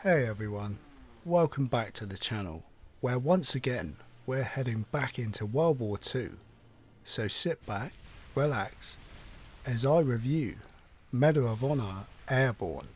Hey everyone, welcome back to the channel, where once again we're heading back into World War II. So sit back, relax, as I review Medal of Honor Airborne.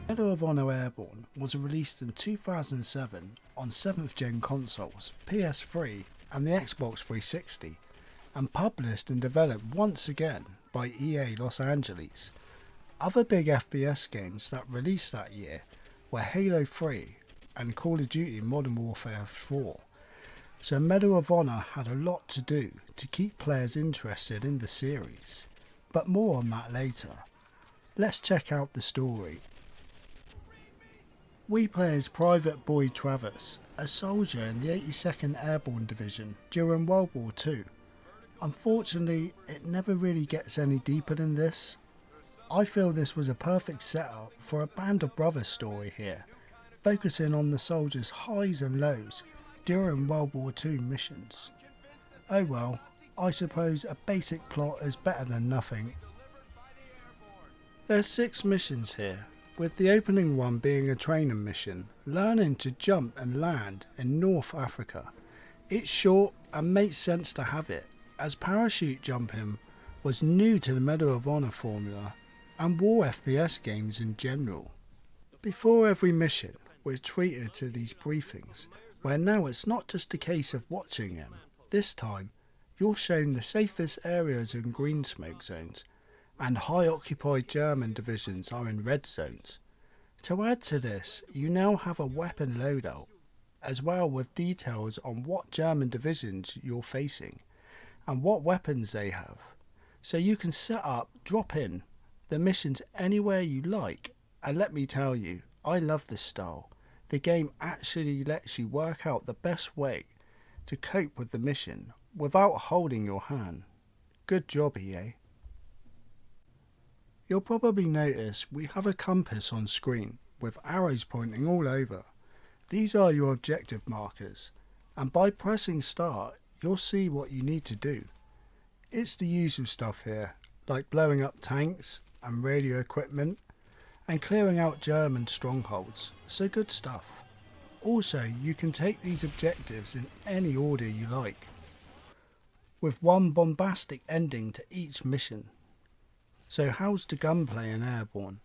Medal of Honor Airborne was released in 2007 on 7th gen consoles, PS3 and the Xbox 360, and published and developed once again by EA Los Angeles. Other big FPS games that released that year were Halo 3 and Call of Duty Modern Warfare 4, so Medal of Honor had a lot to do to keep players interested in the series, but more on that later. Let's check out the story. We play as Private Boyd Travis, a soldier in the 82nd Airborne Division during World War II. Unfortunately, it never really gets any deeper than this. I feel this was a perfect setup for a Band of Brothers story here, focusing on the soldiers' highs and lows during World War II missions. Oh well, I suppose a basic plot is better than nothing. There are 6 missions here, with the opening one being a training mission, learning to jump and land in North Africa. It's short and makes sense to have it, as parachute jumping was new to the Medal of Honor formula and war FPS games in general. Before every mission, we're treated to these briefings, where now it's not just a case of watching them. This time, you're shown the safest areas in green smoke zones, and high occupied German divisions are in red zones. To add to this, you now have a weapon loadout, as well with details on what German divisions you're facing and what weapons they have, so you can set up, drop in the missions anywhere you like. And let me tell you, I love this style. The game actually lets you work out the best way to cope with the mission without holding your hand. Good job, EA. You'll probably notice we have a compass on screen with arrows pointing all over. These are your objective markers, and by pressing start you'll see what you need to do. It's the usual stuff here, like blowing up tanks and radio equipment and clearing out German strongholds, so good stuff. Also, you can take these objectives in any order you like, with one bombastic ending to each mission. So how's the gunplay in Airborne?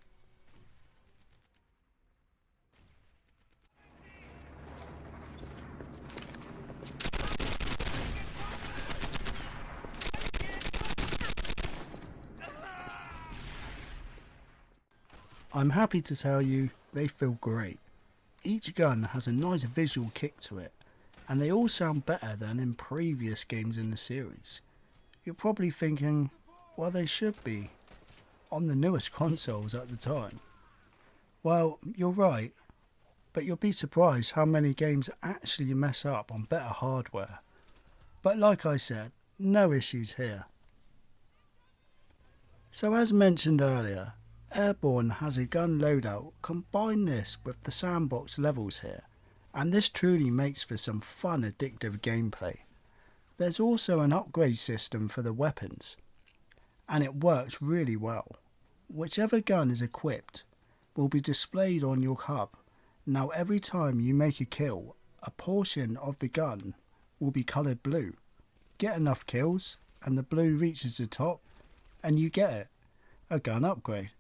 I'm happy to tell you they feel great. Each gun has a nice visual kick to it, and they all sound better than in previous games in the series. You're probably thinking, well, they should be on the newest consoles at the time. Well, you're right, but you'll be surprised how many games actually mess up on better hardware. But like I said, no issues here. So as mentioned earlier, Airborne has a gun loadout. Combine this with the sandbox levels here, and this truly makes for some fun addictive gameplay. There's also an upgrade system for the weapons, and it works really well. Whichever gun is equipped will be displayed on your hub. Now every time you make a kill, a portion of the gun will be coloured blue. Get enough kills and the blue reaches the top and you get it, a gun upgrade.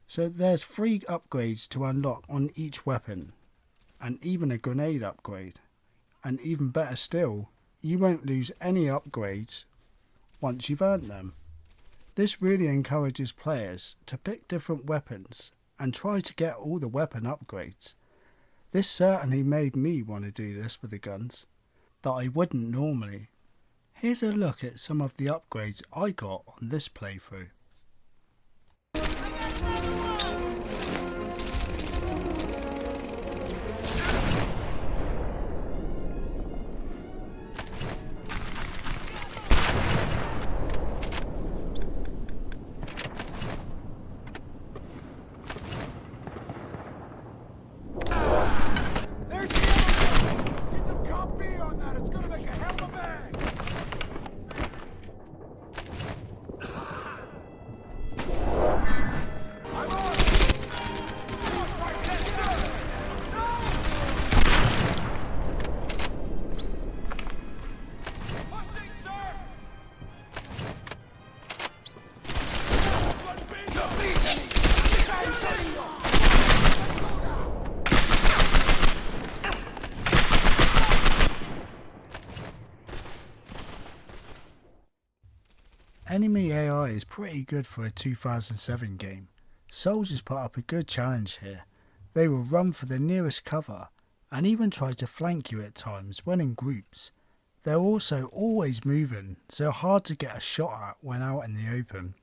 So there's 3 upgrades to unlock on each weapon, and even a grenade upgrade. And even better still, you won't lose any upgrades once you've earned them. This really encourages players to pick different weapons and try to get all the weapon upgrades. This certainly made me want to do this with the guns, that I wouldn't normally. Here's a look at some of the upgrades I got on this playthrough. Enemy AI is pretty good for a 2007 game. Soldiers put up a good challenge here. They will run for the nearest cover and even try to flank you at times when in groups. They're also always moving, so hard to get a shot at when out in the open.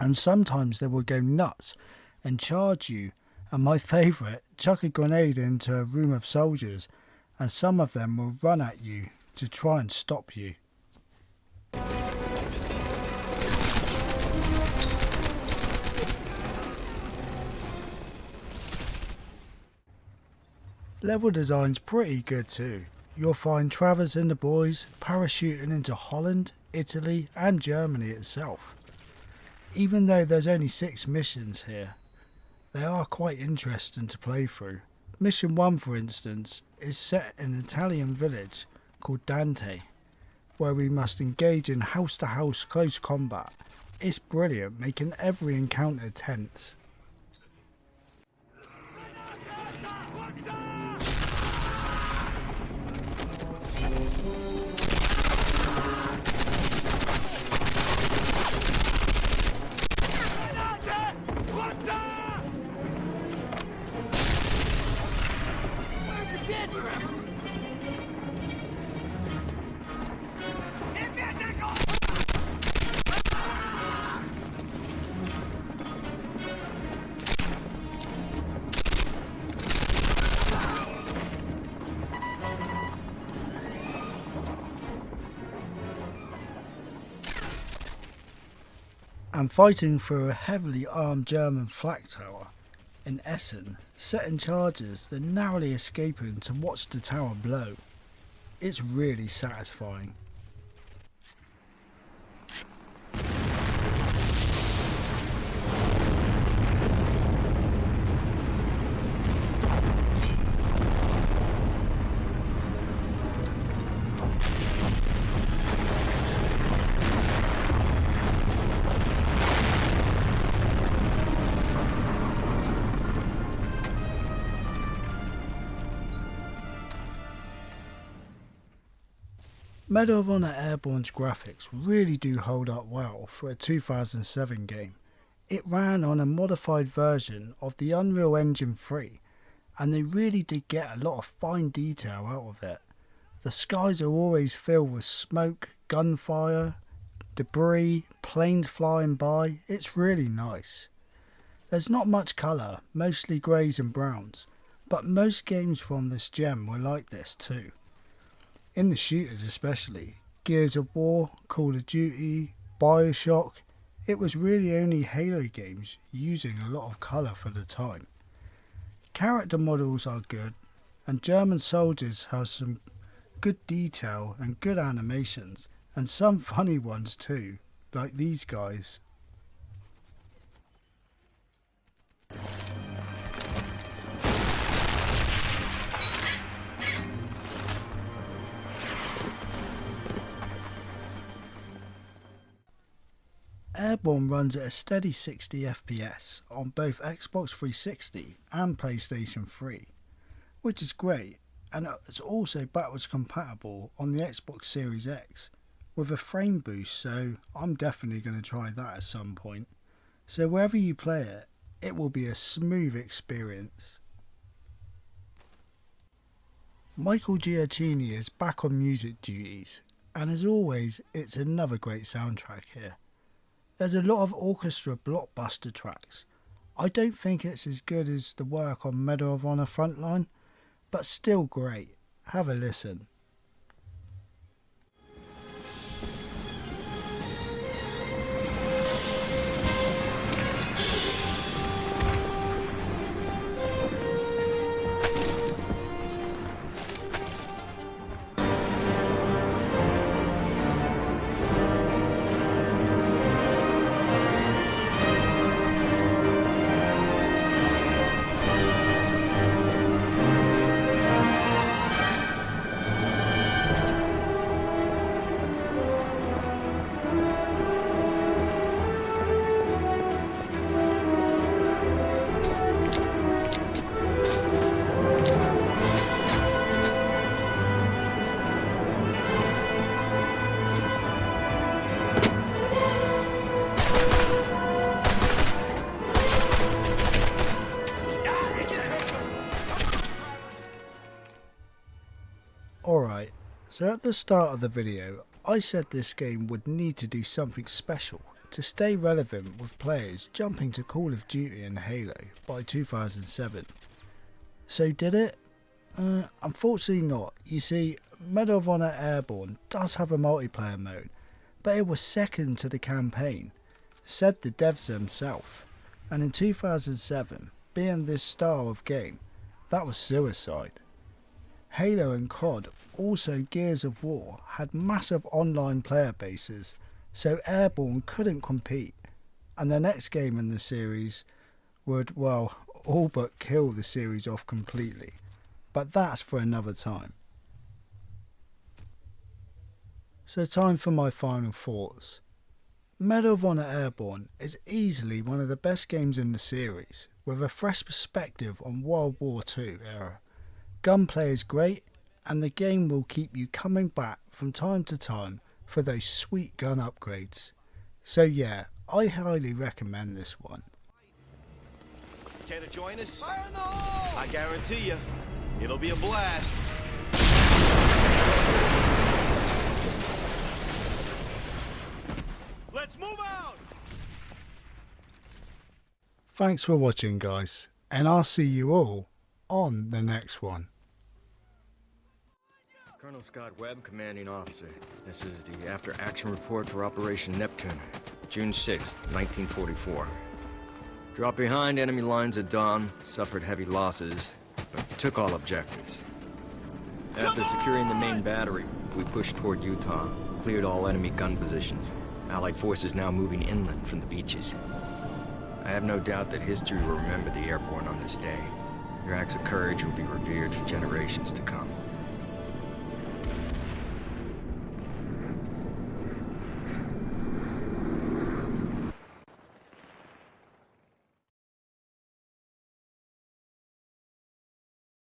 And sometimes they will go nuts and charge you, and my favourite, chuck a grenade into a room of soldiers, and some of them will run at you to try and stop you. Level design's pretty good too. You'll find Travers and the boys parachuting into Holland, Italy and Germany itself. Even though there's only 6 missions here, they are quite interesting to play through. Mission 1 for instance is set in an Italian village called Dante, where we must engage in house to house close combat. It's brilliant, making every encounter tense. And fighting through a heavily armed German flak tower in Essen, setting charges, then narrowly escaping to watch the tower blow. It's really satisfying. Medal of Honor Airborne's graphics really do hold up well for a 2007 game. It ran on a modified version of the Unreal Engine 3 and they really did get a lot of fine detail out of it. The skies are always filled with smoke, gunfire, debris, planes flying by. It's really nice. There's not much colour, mostly greys and browns, but most games from this gen were like this too. In the shooters especially, Gears of War, Call of Duty, Bioshock, it was really only Halo games using a lot of colour for the time. Character models are good, and German soldiers have some good detail and good animations, and some funny ones too, like these guys. Airborne runs at a steady 60 FPS on both Xbox 360 and PlayStation 3, which is great, and it's also backwards compatible on the Xbox Series X with a frame boost, so I'm definitely going to try that at some point. So wherever you play it, it will be a smooth experience. Michael Giacchini is back on music duties, and as always, it's another great soundtrack here. There's a lot of orchestra blockbuster tracks. I don't think it's as good as the work on Medal of Honor Frontline, but still great. Have a listen. So at the start of the video, I said this game would need to do something special to stay relevant with players jumping to Call of Duty and Halo by 2007. So did it? Unfortunately not. You see, Medal of Honor Airborne does have a multiplayer mode, but it was second to the campaign, said the devs themselves. And in 2007, being this style of game, that was suicide. Halo and COD, also Gears of War, had massive online player bases, so Airborne couldn't compete, and the next game in the series would, well, all but kill the series off completely. But that's for another time. So time for my final thoughts. Medal of Honor Airborne is easily one of the best games in the series, with a fresh perspective on World War II era. Gunplay is great, and the game will keep you coming back from time to time for those sweet gun upgrades. So yeah, I highly recommend this one. Care to join us? Fire in the hole! I guarantee you, it'll be a blast. Let's move out! Thanks for watching, guys, and I'll see you all on the next one. Colonel Scott Webb, Commanding Officer. This is the after-action report for Operation Neptune, June 6, 1944. Dropped behind enemy lines at dawn, suffered heavy losses, but took all objectives. After securing the main battery, we pushed toward Utah, cleared all enemy gun positions. Allied forces now moving inland from the beaches. I have no doubt that history will remember the Airborne on this day. Your acts of courage will be revered for generations to come.